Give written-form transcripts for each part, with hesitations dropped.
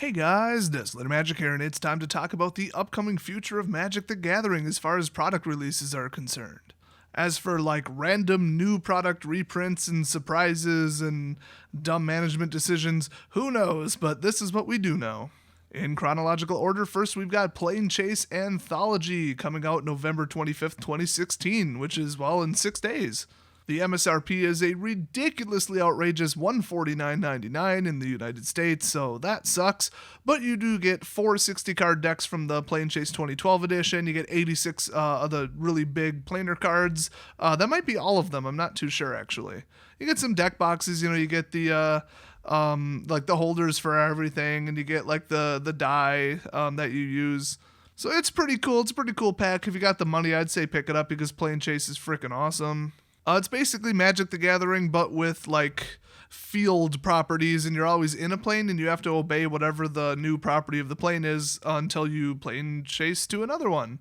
Hey guys, Desolator Magic here, and it's time to talk about the upcoming future of Magic the Gathering as far as product releases are concerned. As for like random new product reprints and surprises and dumb management decisions, who knows, but this is what we do know. In chronological order, first we've got Plane Chase Anthology coming out November 25th, 2016, which is, well, in 6 days. The MSRP is a ridiculously outrageous $149.99 in the United States, so that sucks. But you do get 4 60-card decks from the Plane Chase 2012 edition. You get 86 of the really big planar cards. That might be all of them. I'm not too sure, actually. You get some deck boxes. You get the like the holders for everything, and you get like the die that you use. So it's pretty cool. It's a pretty cool pack. If you got the money, I'd say pick it up because Plane Chase is freaking awesome. It's basically Magic the Gathering, but with, like, field properties, and you're always in a plane, and you have to obey whatever the new property of the plane is until you plane chase to another one.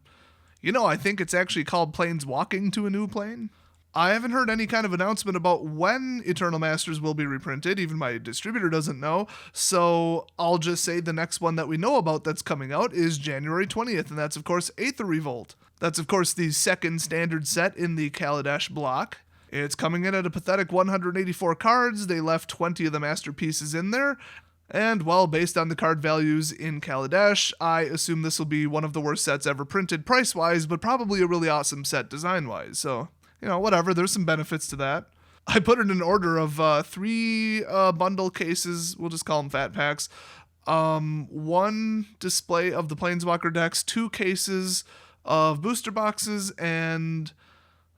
I think it's actually called Planes Walking to a new plane. I haven't heard any kind of announcement about when Eternal Masters will be reprinted. Even my distributor doesn't know. So I'll just say the next one that we know about that's coming out is January 20th, and that's, of course, Aether Revolt. That's, of course, the second standard set in the Ket Block. It's coming in at a pathetic 184 cards. They left 20 of the masterpieces in there. And, well, based on the card values in Kaladesh, I assume this will be one of the worst sets ever printed price-wise, but probably a really awesome set design-wise. So, whatever. There's some benefits to that. I put in an order of 3 bundle cases. We'll just call them fat packs. 1 display of the Planeswalker decks, 2 cases of booster boxes, and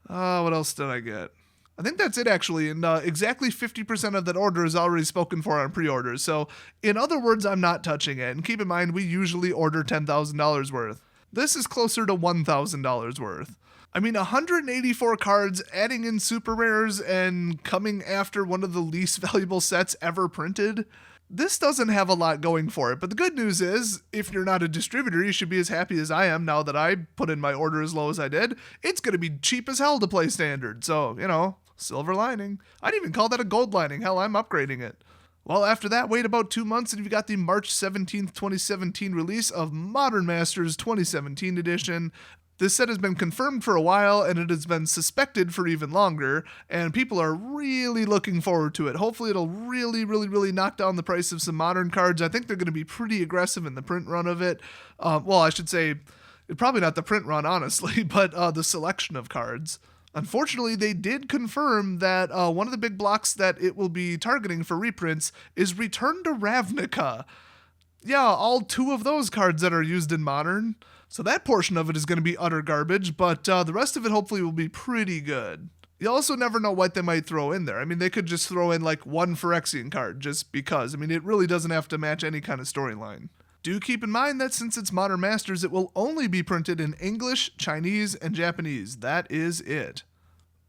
what else did I get? I think that's it, actually, and exactly 50% of that order is already spoken for on pre-orders. So, in other words, I'm not touching it. And keep in mind, we usually order $10,000 worth. This is closer to $1,000 worth. I mean, 184 cards, adding in super rares, and coming after one of the least valuable sets ever printed. This doesn't have a lot going for it, but the good news is, if you're not a distributor, you should be as happy as I am now that I put in my order as low as I did. It's going to be cheap as hell to play Standard, so, silver lining. I'd even call that a gold lining. Hell, I'm upgrading it. Well, after that, wait about 2 months and you've got the March 17th, 2017 release of Modern Masters 2017 edition. This set has been confirmed for a while, and it has been suspected for even longer, and people are really looking forward to it. Hopefully it'll really, really, really knock down the price of some modern cards. I think they're going to be pretty aggressive in the print run of it. I should say, probably not the print run, honestly, but the selection of cards. Unfortunately, they did confirm that one of the big blocks that it will be targeting for reprints is Return to Ravnica. Yeah, all 2 of those cards that are used in Modern. So that portion of it is going to be utter garbage, but the rest of it hopefully will be pretty good. You also never know what they might throw in there. I mean, they could just throw in like 1 Phyrexian card just because. I mean, it really doesn't have to match any kind of storyline. Do keep in mind that since it's Modern Masters, it will only be printed in English, Chinese, and Japanese. That is it.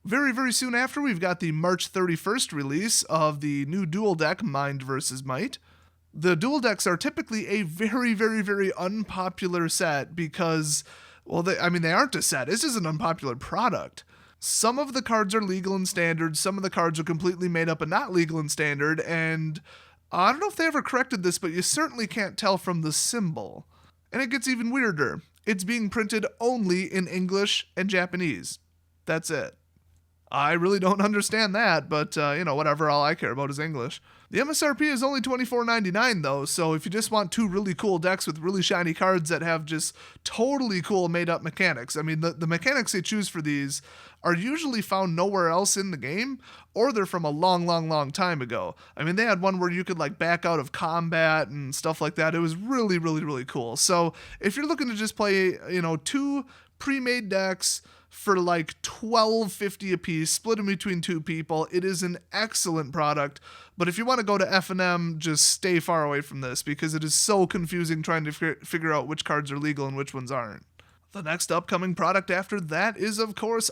Very, very soon after, we've got the March 31st release of the new dual deck, Mind vs. Might. The dual decks are typically a very, very, very unpopular set because, they aren't a set. This is an unpopular product. Some of the cards are legal in Standard. Some of the cards are completely made up and not legal in Standard. And I don't know if they ever corrected this, but you certainly can't tell from the symbol. And it gets even weirder. It's being printed only in English and Japanese. That's it. I really don't understand that, but, whatever, all I care about is English. The MSRP is only $24.99, though, so if you just want 2 really cool decks with really shiny cards that have just totally cool made-up mechanics, I mean, the mechanics they choose for these are usually found nowhere else in the game, or they're from a long, long, long time ago. I mean, they had one where you could, back out of combat and stuff like that. It was really, really, really cool. So if you're looking to just play, 2 pre-made decks for $12.50 a piece, split in between 2 people. It is an excellent product, but if you want to go to F&M, just stay far away from this because it is so confusing trying to figure out which cards are legal and which ones aren't. The next upcoming product after that is, of course,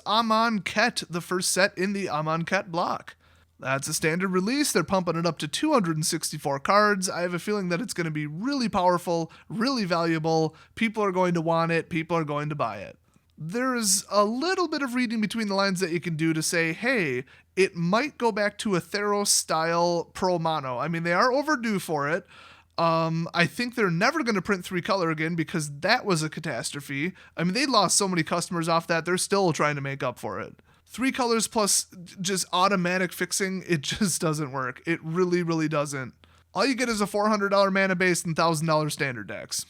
Ket, the first set in the Ket block. That's a standard release. They're pumping it up to 264 cards. I have a feeling that it's going to be really powerful, really valuable. People are going to want it. People are going to buy it. There's a little bit of reading between the lines that you can do to say, hey, it might go back to a Theros-style Pro Mono. I mean, they are overdue for it. I think they're never going to print 3-color again because that was a catastrophe. I mean, they lost so many customers off that, they're still trying to make up for it. 3 colors plus just automatic fixing, it just doesn't work. It really, really doesn't. All you get is a $400 mana base and $1,000 standard decks.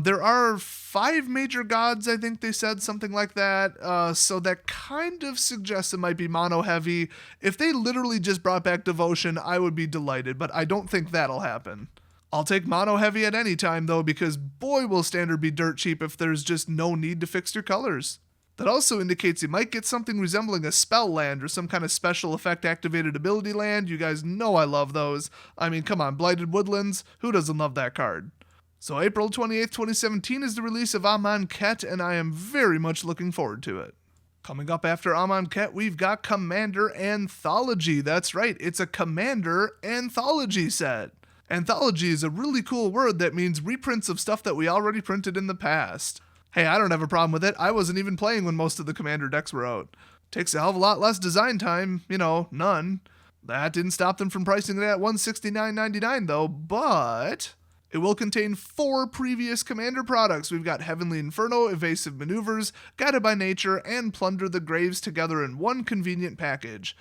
There are 5 major gods, I think they said, something like that. So that kind of suggests it might be mono heavy. If they literally just brought back Devotion, I would be delighted, but I don't think that'll happen. I'll take mono heavy at any time though, because boy will standard be dirt cheap if there's just no need to fix your colors. That also indicates you might get something resembling a spell land or some kind of special effect activated ability land. You guys know I love those. I mean, come on, Blighted Woodlands, who doesn't love that card? So April 28th, 2017 is the release of Amonkhet, and I am very much looking forward to it. Coming up after Amonkhet, we've got Commander Anthology. That's right, it's a Commander Anthology set. Anthology is a really cool word that means reprints of stuff that we already printed in the past. Hey, I don't have a problem with it. I wasn't even playing when most of the Commander decks were out. Takes a hell of a lot less design time, none. That didn't stop them from pricing it at $169.99 though, but it will contain 4 previous Commander products. We've got Heavenly Inferno, Evasive Maneuvers, Guided by Nature, and Plunder the Graves together in one convenient package.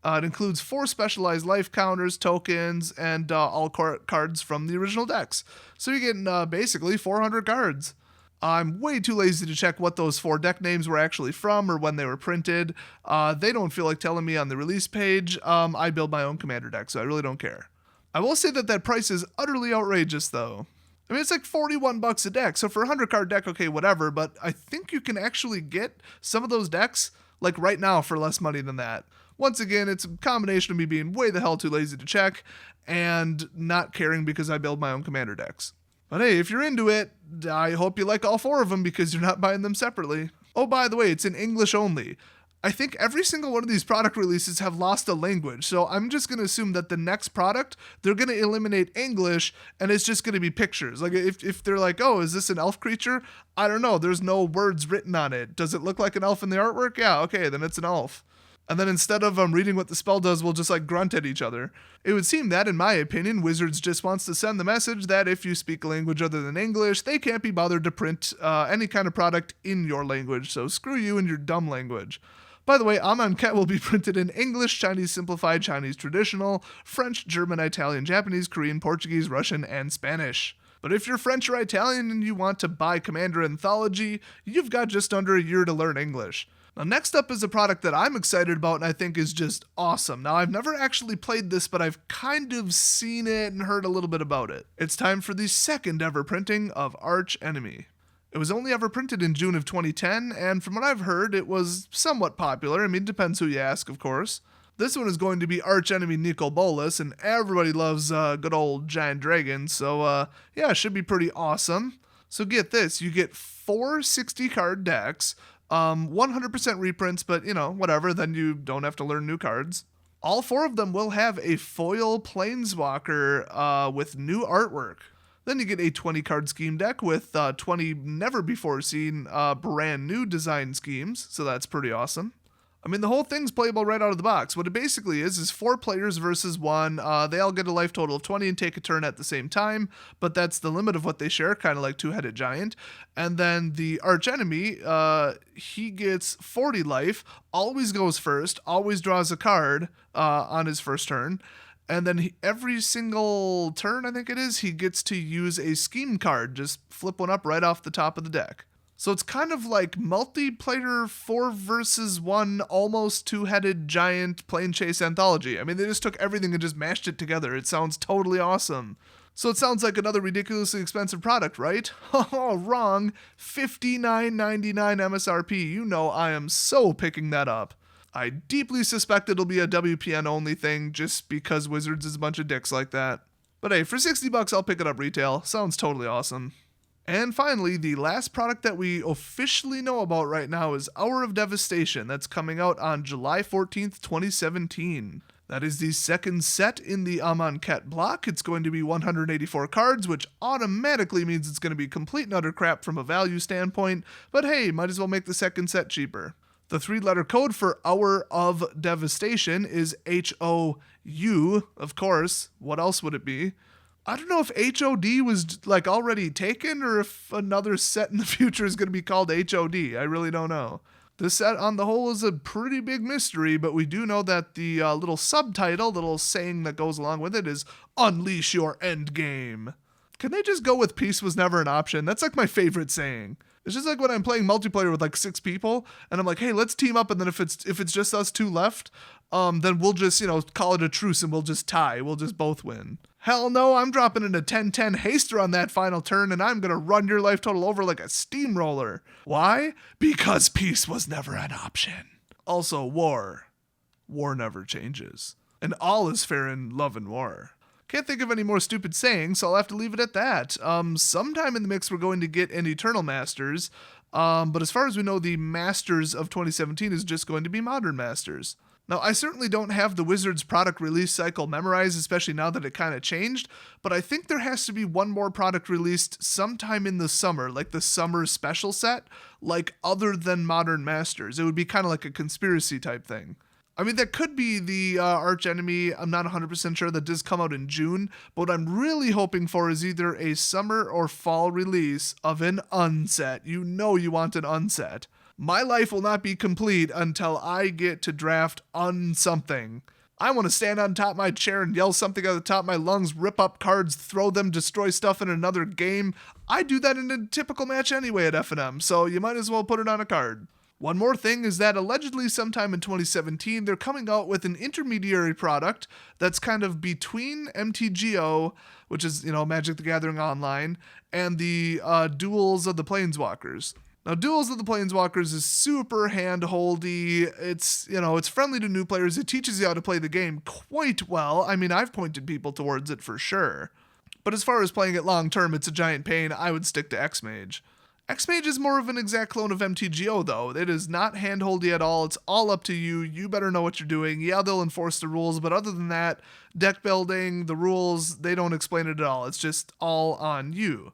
It includes 4 specialized life counters, tokens, and all cards from the original decks. So you're getting basically 400 cards. I'm way too lazy to check what those 4 deck names were actually from or when they were printed. They don't feel like telling me on the release page. I build my own Commander deck, so I really don't care. I will say that price is utterly outrageous, though. I mean, it's like $41 a deck, so for a 100-card deck, okay, whatever, but I think you can actually get some of those decks, like right now, for less money than that. Once again, it's a combination of me being way the hell too lazy to check and not caring because I build my own Commander decks. But hey, if you're into it, I hope you like all 4 of them because you're not buying them separately. Oh, by the way, it's in English only. I think every single one of these product releases have lost a language, so I'm just going to assume that the next product, they're going to eliminate English, and it's just going to be pictures. Like, if they're like, oh, is this an elf creature? I don't know, there's no words written on it. Does it look like an elf in the artwork? Yeah, okay, then it's an elf. And then instead of reading what the spell does, we'll just grunt at each other. It would seem that, in my opinion, Wizards just wants to send the message that if you speak a language other than English, they can't be bothered to print any kind of product in your language, so screw you and your dumb language. By the way, Amonkhet will be printed in English, Chinese Simplified, Chinese Traditional, French, German, Italian, Japanese, Korean, Portuguese, Russian, and Spanish. But if you're French or Italian and you want to buy Commander Anthology, you've got just under a year to learn English. Now, next up is a product that I'm excited about and I think is just awesome. Now, I've never actually played this, but I've kind of seen it and heard a little bit about it. It's time for the second ever printing of Arch Enemy. It was only ever printed in June of 2010, and from what I've heard, it was somewhat popular. I mean, it depends who you ask, of course. This one is going to be Arch Enemy Nicol Bolas, and everybody loves good old giant dragons, so yeah, it should be pretty awesome. So get this, you get 4 60-card decks, 100% reprints, but whatever, then you don't have to learn new cards. All 4 of them will have a foil planeswalker with new artwork. Then you get a 20-card scheme deck with 20 never-before-seen brand new design schemes, so that's pretty awesome. I mean, the whole thing's playable right out of the box. What it basically is 4 players versus 1. They all get a life total of 20 and take a turn at the same time, but that's the limit of what they share, kind of like Two-Headed Giant. And then the Arch Enemy, he gets 40 life, always goes first, always draws a card on his first turn. And then every single turn, I think it is, he gets to use a scheme card. Just flip one up right off the top of the deck. So it's kind of like multiplayer 4 versus 1, almost Two-Headed Giant Plane Chase Anthology. I mean, they just took everything and just mashed it together. It sounds totally awesome. So it sounds like another ridiculously expensive product, right? Oh, wrong. $59.99 MSRP. You know I am so picking that up. I deeply suspect it'll be a WPN only thing just because Wizards is a bunch of dicks like that. But hey, for $60 I'll pick it up retail. Sounds totally awesome. And finally, the last product that we officially know about right now is Hour of Devastation. That's coming out on July 14th, 2017. That is the second set in the Ket Block. It's going to be 184 cards, which automatically means it's going to be complete and utter crap from a value standpoint. But hey, might as well make the second set cheaper. The 3-letter code for Hour of Devastation is HOU, of course. What else would it be? I don't know if HOD was like already taken or if another set in the future is going to be called HOD. I really don't know. This set on the whole is a pretty big mystery, but we do know that the little subtitle, little saying that goes along with it is Unleash Your Endgame. Can they just go with peace was never an option? That's like my favorite saying. It's just like when I'm playing multiplayer with like 6 people and I'm like, hey, let's team up, and then if it's just us 2 left, then we'll just, call it a truce and we'll just tie. We'll just both win. Hell no, I'm dropping in a 10-10 haster on that final turn, and I'm going to run your life total over like a steamroller. Why? Because peace was never an option. Also, war. War never changes. And all is fair in love and war. Can't think of any more stupid sayings, so I'll have to leave it at that. Sometime in the mix we're going to get an Eternal Masters, but as far as we know, the Masters of 2017 is just going to be Modern Masters. Now, I certainly don't have the Wizards product release cycle memorized, especially now that it kind of changed, but I think there has to be one more product released sometime in the summer, like the summer special set, like other than Modern Masters. It would be kind of like a conspiracy type thing. I mean, that could be the Arch Enemy. I'm not 100% sure. That does come out in June, but what I'm really hoping for is either a summer or fall release of an unset. You know you want an unset. My life will not be complete until I get to draft something. I want to stand on top of my chair and yell something at the top of my lungs, rip up cards, throw them, destroy stuff in another game. I do that in a typical match anyway at F&M, so you might as well put it on a card. One more thing is that allegedly sometime in 2017, they're coming out with an intermediary product that's kind of between MTGO, which is, Magic the Gathering Online, and the Duels of the Planeswalkers. Now, Duels of the Planeswalkers is super hand-holdy. It's friendly to new players. It teaches you how to play the game quite well. I mean, I've pointed people towards it for sure. But as far as playing it long-term, it's a giant pain. I would stick to X-Mage. X-Mage is more of an exact clone of MTGO, though. It is not hand-holdy at all. It's all up to you. You better know what you're doing. Yeah, they'll enforce the rules, but other than that, deck building, the rules, they don't explain it at all. It's just all on you.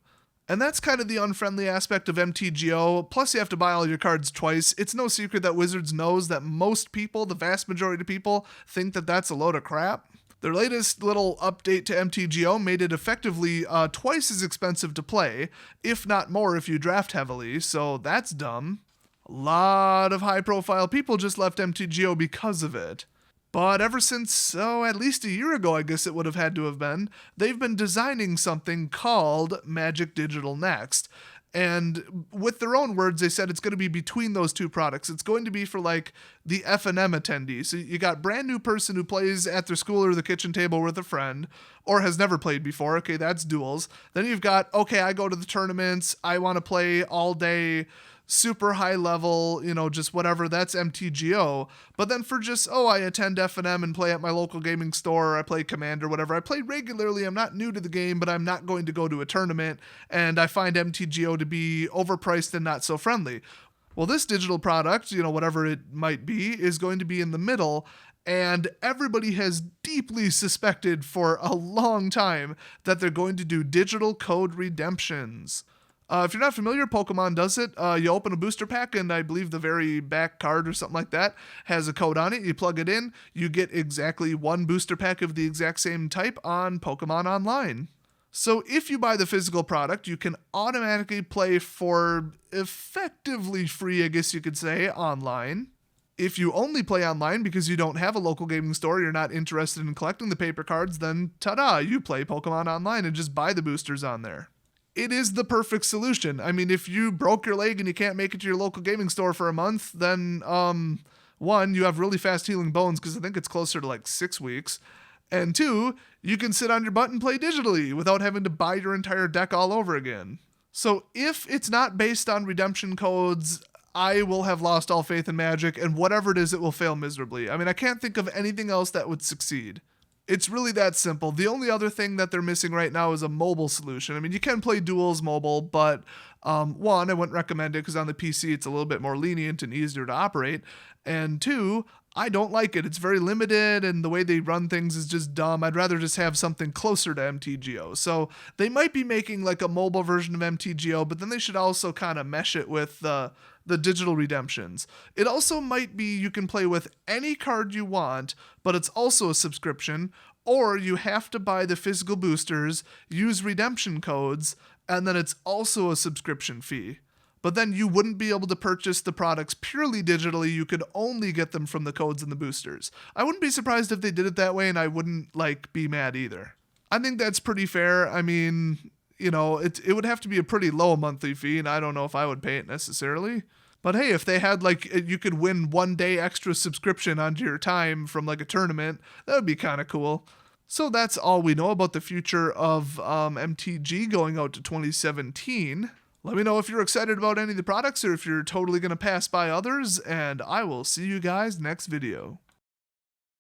And that's kind of the unfriendly aspect of MTGO, plus you have to buy all your cards twice. It's no secret that Wizards knows that most people, the vast majority of people, think that that's a load of crap. Their latest little update to MTGO made it effectively twice as expensive to play, if not more if you draft heavily, so that's dumb. A lot of high-profile people just left MTGO because of it. But ever since, at least a year ago, I guess it would have had to have been, they've been designing something called Magic Digital Next. And with their own words, they said it's going to be between those two products. It's going to be for like the F&M attendee. So you got brand new person who plays at their school or the kitchen table with a friend or has never played before. Okay, that's duels. Then you've got, okay, I go to the tournaments. I want to play all day, super high level, just whatever, that's MTGO. But then for just, I attend F&M and play at my local gaming store, I play Commander, whatever. I play regularly, I'm not new to the game, but I'm not going to go to a tournament, and I find MTGO to be overpriced and not so friendly. Well, this digital product, whatever it might be, is going to be in the middle, and everybody has deeply suspected for a long time that they're going to do digital code redemptions. If you're not familiar, Pokemon does it. You open a booster pack, and I believe the very back card or something like that has a code on it. You plug it in, you get exactly one booster pack of the exact same type on Pokemon Online. So if you buy the physical product, you can automatically play for effectively free, I guess you could say, online. If you only play online because you don't have a local gaming store, you're not interested in collecting the paper cards, then ta-da, you play Pokemon Online and just buy the boosters on there. It is the perfect solution. I mean, if you broke your leg and you can't make it to your local gaming store for a month, then, one, you have really fast healing bones because I think it's closer to like 6 weeks. And two, you can sit on your butt and play digitally without having to buy your entire deck all over again. So if it's not based on redemption codes, I will have lost all faith in Magic, and whatever it is, it will fail miserably. I mean, I can't think of anything else that would succeed. It's really that simple. The only other thing that they're missing right now is a mobile solution. I mean, you can play duels mobile, but one, I wouldn't recommend it because on the PC it's a little bit more lenient and easier to operate. And two, I don't like it. It's very limited, and the way they run things is just dumb. I'd rather just have something closer to MTGO. So they might be making like a mobile version of MTGO, but then they should also kind of mesh it with the digital redemptions. It also might be you can play with any card you want, but it's also a subscription, or you have to buy the physical boosters, use redemption codes, and then it's also a subscription fee. But then you wouldn't be able to purchase the products purely digitally. You could only get them from the codes and the boosters. I wouldn't be surprised if they did it that way, and I wouldn't be mad either. I think that's pretty fair. I mean, it would have to be a pretty low monthly fee, and I don't know if I would pay it necessarily. But hey, if they had you could win 1 day extra subscription onto your time from a tournament, that would be kind of cool. So that's all we know about the future of MTG going out to 2017. Let me know if you're excited about any of the products or if you're totally going to pass by others, and I will see you guys next video.